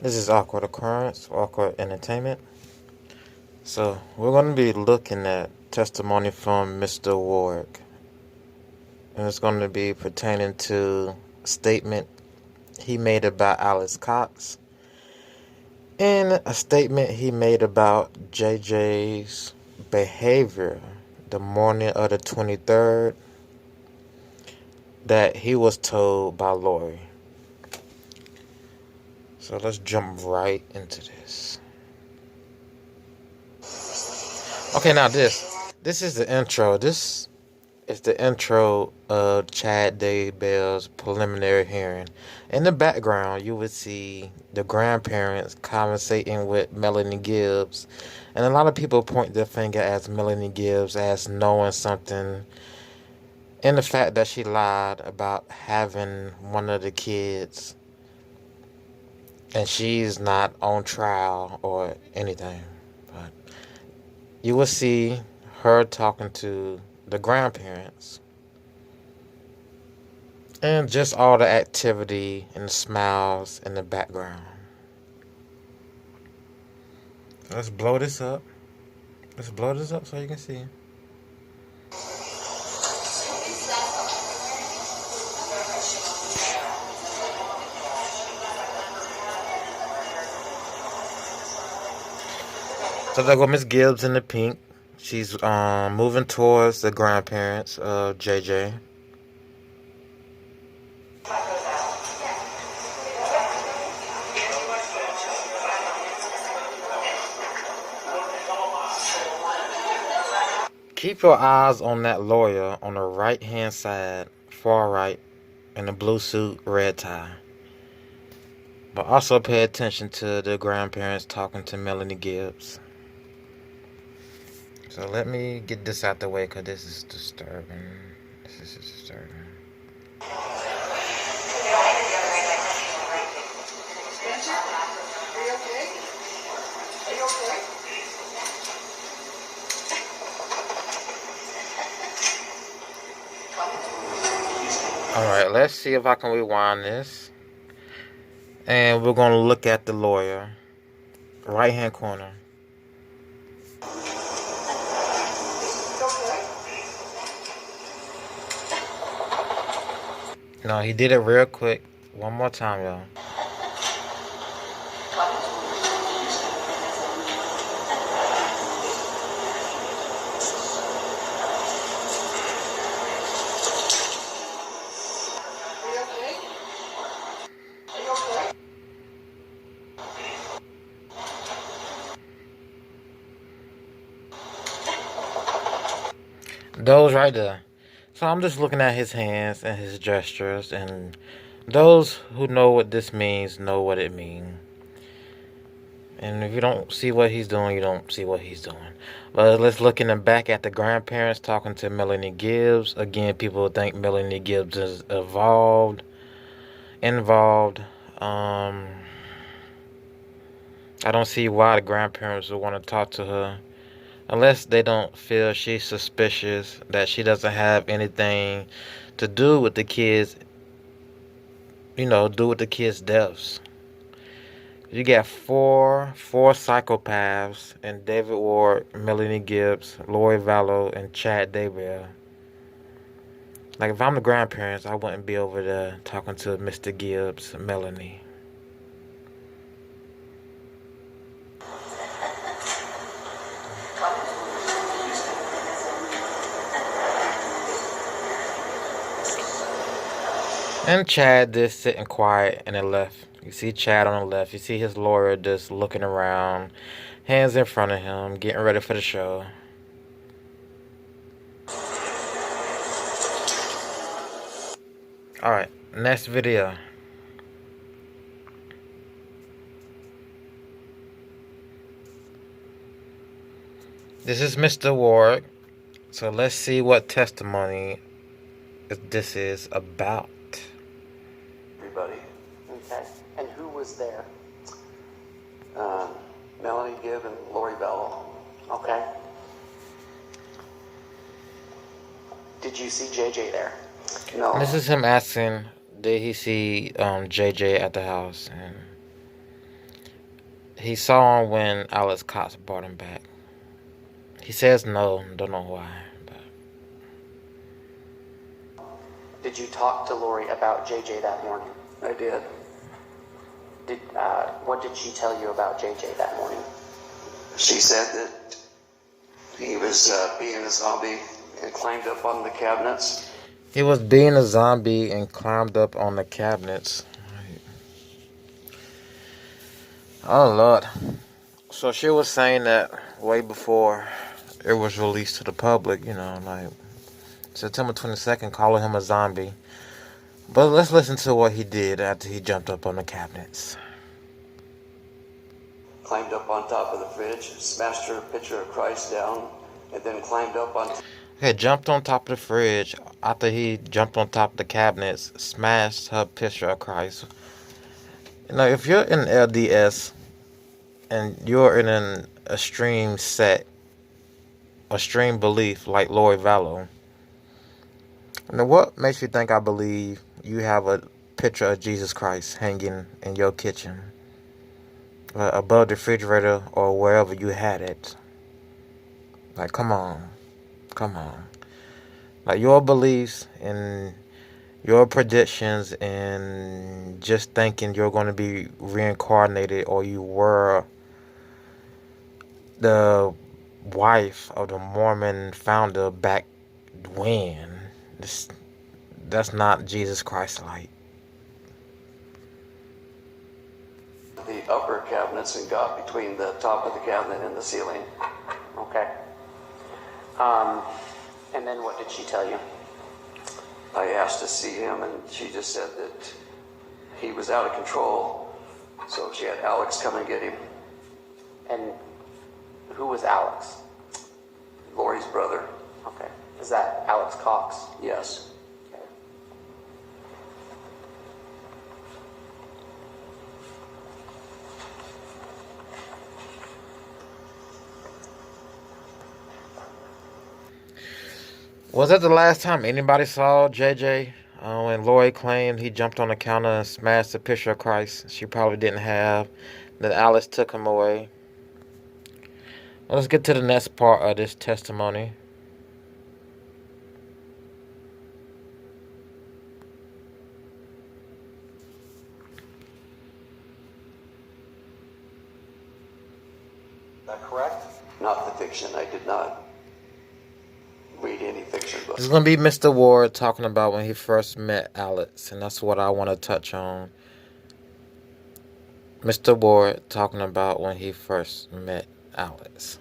This is Awkward Occurrence, Awkward Entertainment. So, we're going to be looking at testimony from Mr. Warwick. And it's going to be pertaining to a statement he made about Alice Cox and a statement he made about JJ's behavior the morning of the 23rd that he was told by Lori. So let's jump right into this. Okay, now this is the intro. This is the intro of Chad Daybell's preliminary hearing. In the background, you would see the grandparents conversating with Melanie Gibbs, and a lot of people point their finger at Melanie Gibbs as knowing something in the fact that she lied about having one of the kids, and she's not on trial or anything. But you will see her talking to the grandparents and just all the activity and the smiles in the background. Let's blow this up. Let's blow this up so you can see. So there go Miss Gibbs in the pink. She's moving towards the grandparents of JJ. Keep your eyes on that lawyer on the right hand side, far right, in the blue suit, red tie. But also pay attention to the grandparents talking to Melanie Gibbs. So let me get this out the way because this is disturbing. This is disturbing. Alright, let's see if I can rewind this. And we're going to look at the lawyer. Right hand corner. No, he did it real quick. One more time, y'all. Those right there. So I'm just looking at his hands and his gestures, and those who know what this means know what it means. And if you don't see what he's doing, you don't see what he's doing. But let's look in the back at the grandparents talking to Melanie Gibbs. Again, people think Melanie Gibbs is involved. I don't see why the grandparents would want to talk to her unless they don't feel she's suspicious, that she doesn't have anything to do with the kids, do with the kids' deaths. You got four psychopaths, and David Ward, Melanie Gibbs, Lori Vallow, and Chad Daybell. Like, if I'm the grandparents, I wouldn't be over there talking to Mr. Gibbs, Melanie. And Chad just sitting quiet in the left. You see Chad on the left. You see his lawyer just looking around, hands in front of him, getting ready for the show. Alright, next video. This is Mr. Warwick. So let's see what testimony this is about. Everybody. Okay. And who was there? Melanie Gibb and Lori Vallow. Okay. Did you see JJ there? No. And this is him asking, did he see JJ at the house? And He saw him when Alex Cox brought him back. He says no, don't know why. But Did you talk to Lori about JJ that morning? I did. What did she tell you about JJ that morning? She said that he was being a zombie and climbed up on the cabinets. he was being a zombie and climbed up on the cabinets. Oh Lord. So she was saying that way before it was released to the public, like September 22nd, calling him a zombie. But let's listen to what he did after he jumped up on the cabinets. Climbed up on top of the fridge, smashed her picture of Christ down, and then climbed up on... Okay, jumped on top of the fridge after he jumped on top of the cabinets, smashed her picture of Christ. If you're in LDS and you're in an extreme belief like Lori Vallow, what makes you think I believe you have a picture of Jesus Christ hanging in your kitchen, above the refrigerator or wherever you had it? Like, come on. Like, your beliefs and your predictions and just thinking you're going to be reincarnated or you were the wife of the Mormon founder back when. That's not Jesus Christ like. the upper cabinets and got between the top of the cabinet and the ceiling. Okay. And then what did she tell you? I asked to see him, and she just said that he was out of control, so she had Alex come and get him. And who was Alex? Lori's brother. Okay. Is that Alex Cox? Yes. Okay. Was that the last time anybody saw JJ? When Lori claimed he jumped on the counter and smashed the picture of Christ she probably didn't have, that Alice took him away. Well, let's get to the next part of this testimony. Is that correct? Not the fiction. I did not read any fiction books. This is going to be Mr. Ward talking about when he first met Alex, and that's what I want to touch on. Mr. Ward talking about when he first met Alex.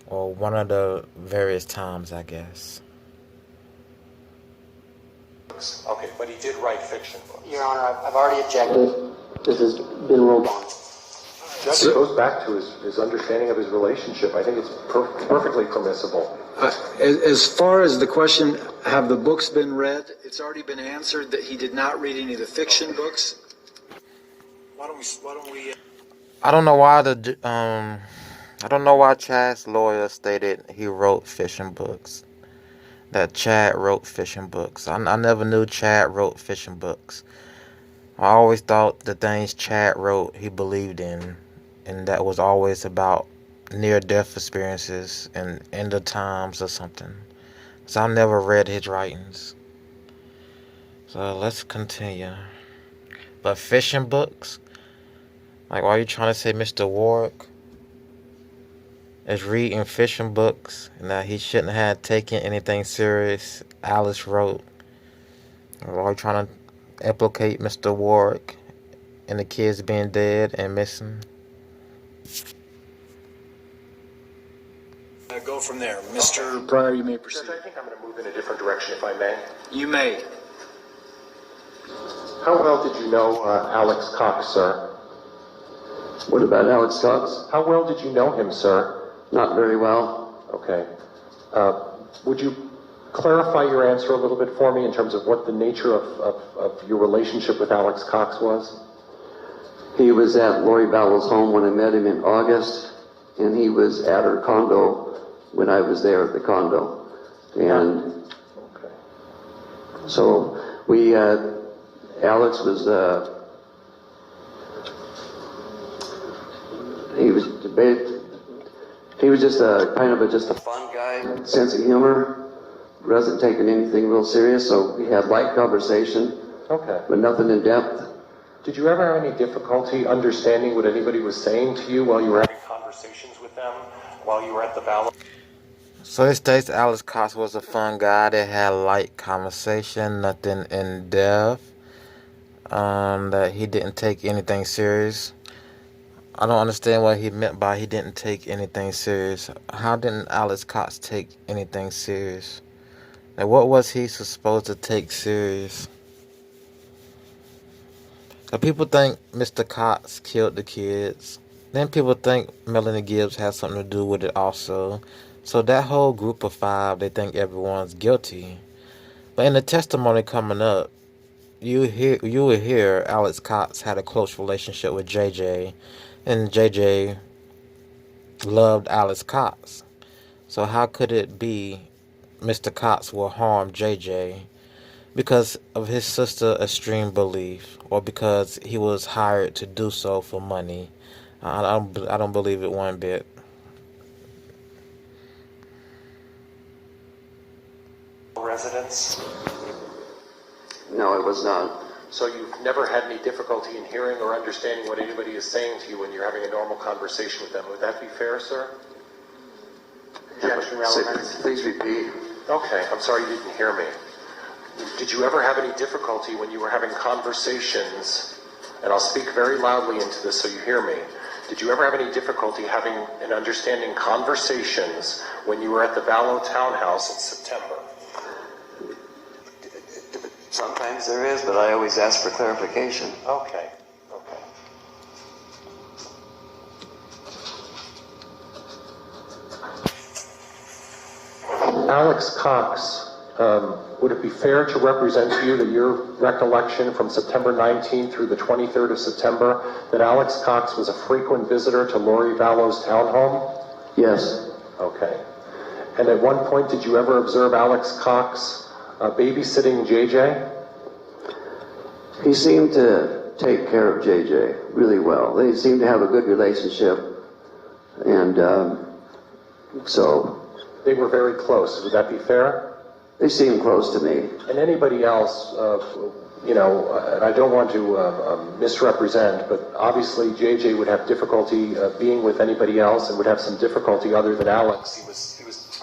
Or one of the various times, I guess. Okay, but he did write fiction books. Your Honor, I've already objected. This has been ruled on. Judge, it goes back to his understanding of his relationship. I think it's perfectly permissible. As far as the question, have the books been read? It's already been answered that he did not read any of the fiction books. Why don't we? I don't know why Chad's lawyer stated he wrote fiction books. That Chad wrote fiction books. I never knew Chad wrote fiction books. I always thought the things Chad wrote he believed in, and that was always about near-death experiences and end of times or something. So I never read his writings. So let's continue. But fiction books? Like, why are you trying to say Mr. Warwick is reading fiction books and that he shouldn't have taken anything serious Alice wrote? Or are you trying to implicate Mr. Warwick and the kids being dead and missing? Go from there. Mr. Pryor, you may proceed. Judge, I think I'm going to move in a different direction, if I may. You may. How well did you know Alex Cox, sir? What about Alex Cox? How well did you know him, sir? Not very well. Okay. Would you clarify your answer a little bit for me in terms of what the nature of your relationship with Alex Cox was? He was at Lori Ballow's home when I met him in August, and he was at her condo when I was there at the condo. And Okay. so Alex was debate. He was just a kind of just a fun guy, sense of humor, wasn't taking anything real serious, so we had light conversation, Okay. but nothing in depth. Did you ever have any difficulty understanding what anybody was saying to you while you were having conversations with them, while you were at the Vallow? So it states Alex Cox was a fun guy that had light conversation, nothing in depth, that he didn't take anything serious. I don't understand what he meant by he didn't take anything serious. How didn't Alex Cox take anything serious? Like, what was he supposed to take serious? People think Mr. Cox killed the kids. Then people think Melanie Gibbs has something to do with it also. So that whole group of five, they think everyone's guilty. But in the testimony coming up, you will hear Alex Cox had a close relationship with JJ, and JJ loved Alex Cox. So how could it be Mr. Cox will harm JJ because of his sister's extreme belief, or because he was hired to do so for money? I don't believe it one bit. Residents? No, it was not. So you've never had any difficulty in hearing or understanding what anybody is saying to you when you're having a normal conversation with them. Would that be fair, sir? Objection relevant. Please repeat. Okay, I'm sorry you didn't hear me. Did you ever have any difficulty when you were having conversations, and I'll speak very loudly into this so you hear me. Did you ever have any difficulty having and understanding conversations when you were at the Vallow townhouse in September? Sometimes there is, but I always ask for clarification. Okay. Alex Cox, would it be fair to represent to you that your recollection from September 19th through the 23rd of September, that Alex Cox was a frequent visitor to Lori Vallow's townhome? Yes. Okay. And at one point, did you ever observe Alex Cox babysitting JJ? He seemed to take care of JJ really well. They seemed to have a good relationship, and so They were very close. Would that be fair? they seemed close to me. And anybody else, and I don't want to misrepresent, but obviously JJ would have difficulty being with anybody else, and would have some difficulty other than Alex.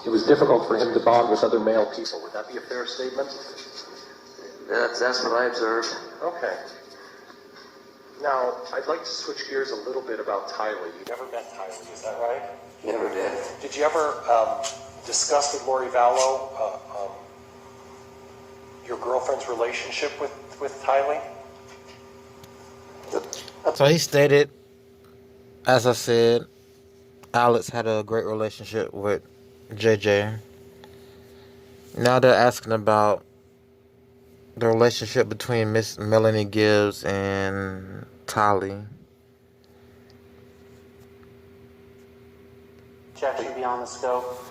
It was difficult for him to bond with other male people. Would that be a fair statement? That's what I observed. Okay. Now, I'd like to switch gears a little bit about Tylee. You never met Tylee, is that right? Never did. Did you ever discuss with Lori Vallow your girlfriend's relationship with Tylee? So he stated, as I said, Alex had a great relationship with JJ. Now they're asking about the relationship between Miss Melanie Gibbs and Tylee. Objection beyond the scope.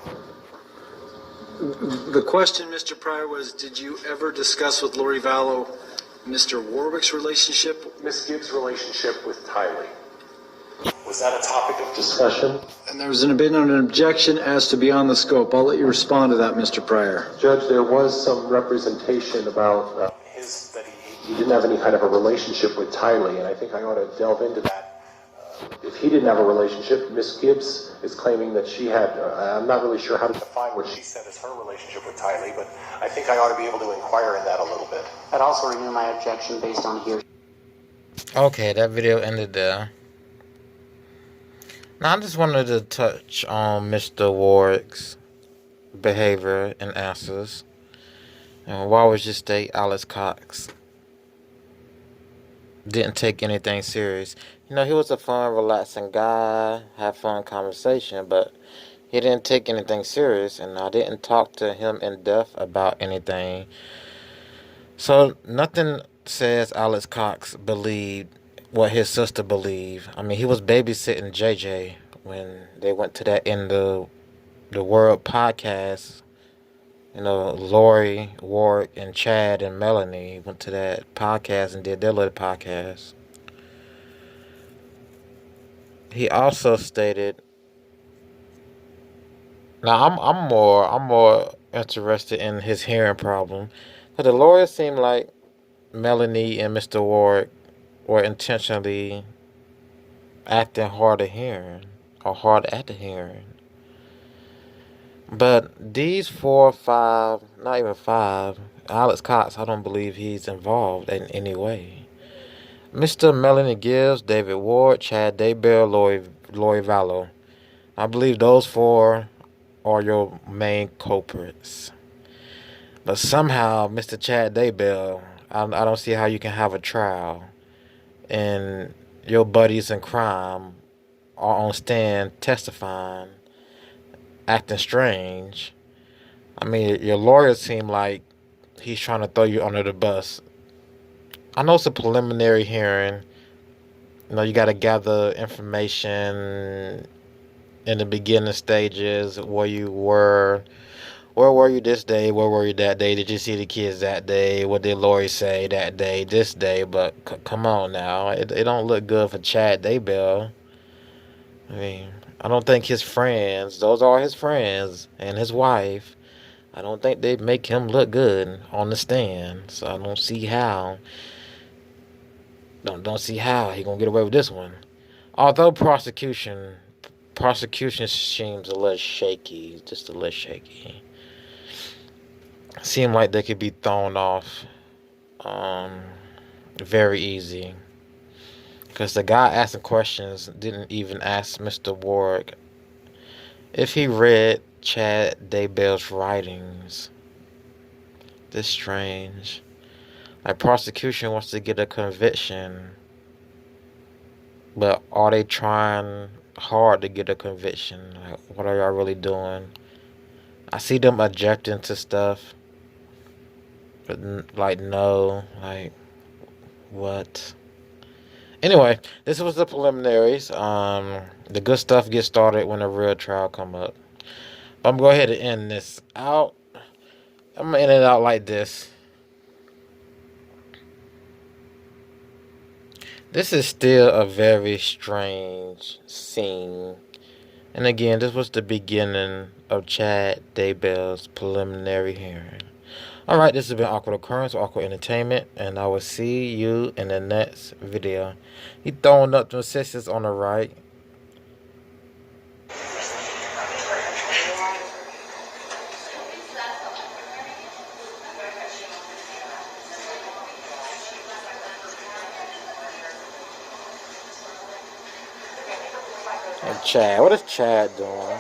The question, Mr. Pryor, was, did you ever discuss with Lori Vallow Mr. Warwick's relationship? Miss Gibbs' relationship with Tylee. Was that a topic of discussion? And there was been an objection as to beyond the scope. I'll let you respond to that, Mr. Pryor. Judge, there was some representation about that he didn't have any kind of a relationship with Tylee, and I think I ought to delve into that. If he didn't have a relationship, Miss Gibbs is claiming that she had, I'm not really sure how to define what she said as her relationship with Tylee, but I think I ought to be able to inquire in that a little bit. I'd also renew my objection based on here. Okay, that video ended there. Now I just wanted to touch on Mr. Warwick's behavior and answers. And why would you state Alex Cox didn't take anything serious? You know, he was a fun, relaxing guy, had fun conversation, but he didn't take anything serious, and I didn't talk to him in depth about anything. So nothing says Alex Cox believed what his sister believed. I mean, he was babysitting JJ when they went to that End of the World podcast. You know, Lori, Warwick, and Chad and Melanie went to that podcast and did their little podcast. he also stated. Now I'm more interested in his hearing problem, but the lawyer seemed like Melanie and Mr. Warwick were intentionally acting hard of hearing or hard at the hearing. But these 4 or 5, not even 5, Alex Cox, I don't believe he's involved in any way. Mr. Melanie Gibbs, David Ward, Chad Daybell, Lori Vallow. I believe those 4 are your main culprits. But somehow, Mr. Chad Daybell, I don't see how you can have a trial and your buddies in crime are on stand testifying, acting strange. I mean, your lawyer seemed like he's trying to throw you under the bus. I know it's a preliminary hearing. You know, you got to gather information in the beginning stages, where were you this day, where were you that day, did you see the kids that day, what did Lori say that day, this day, but come on now, it don't look good for Chad Daybell. I mean, I don't think his friends, those are his friends, and his wife, I don't think they make him look good on the stand. So I don't see how he gonna get away with this one. Although prosecution seems a little shaky, just a little shaky. Seem like they could be thrown off very easy. Because the guy asking questions didn't even ask Mr. Warwick if he read Chad Daybell's writings. This strange. Like, prosecution wants to get a conviction, but are they trying hard to get a conviction? Like, what are y'all really doing? I see them objecting to stuff, but like, no, like, what? Anyway, this was the preliminaries. The good stuff gets started when the real trial come up. But I'm gonna go ahead and end this out. I'm gonna end it out like this. This is still a very strange scene. And again, this was the beginning of Chad Daybell's preliminary hearing. Alright, this has been Awkward Occurrence, Awkward Entertainment, and I will see you in the next video. He throwing up them sisters on the right. And Chad, what is Chad doing?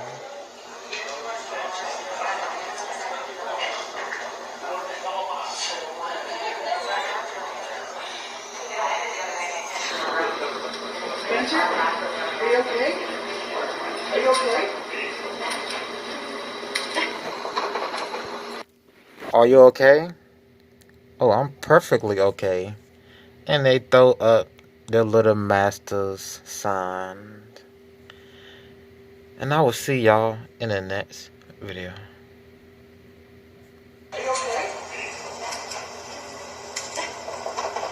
Spencer, are you okay? Are you okay? Are you okay? Oh, I'm perfectly okay. And they throw up their little master's sign. And I will see y'all in the next video.